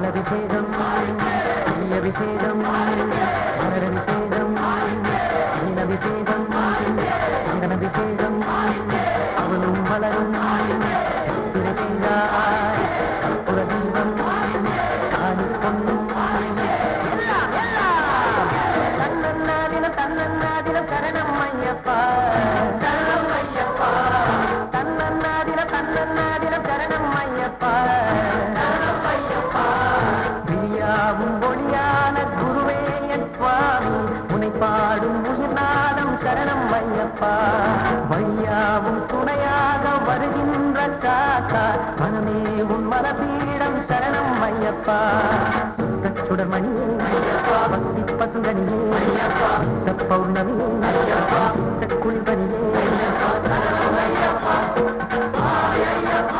பாலபிஷேகம் அபிஷேகம் மலரபிஷேகம் அபிஷேகம் அபிஷேகம் அவனும் வளரும் புரதீபம் ஆதி பொன்னும் தன்னன்னாதினம் தன்னன்னாதினம் சரணம் ஐயப்பா சரணம் ஐயப்பா தன்னன்னாதினம் தன்னன்னாதினம் சரணம் ஐயப்பா சரணம் ஐயப்பா பிரியாவும் ஒளியான குருவே என் சுவாமி உனை பாடும் உயிர்நாதம் சரணம் ஐயப்பா வையாவும் துணையாக வருகின்ற காத்தா மனமே உன் மலபீடம் சரணம் ஐயப்பா சுடமணியே பக்தி பசுங்கனியே பௌர்ணமியே குளிபனியே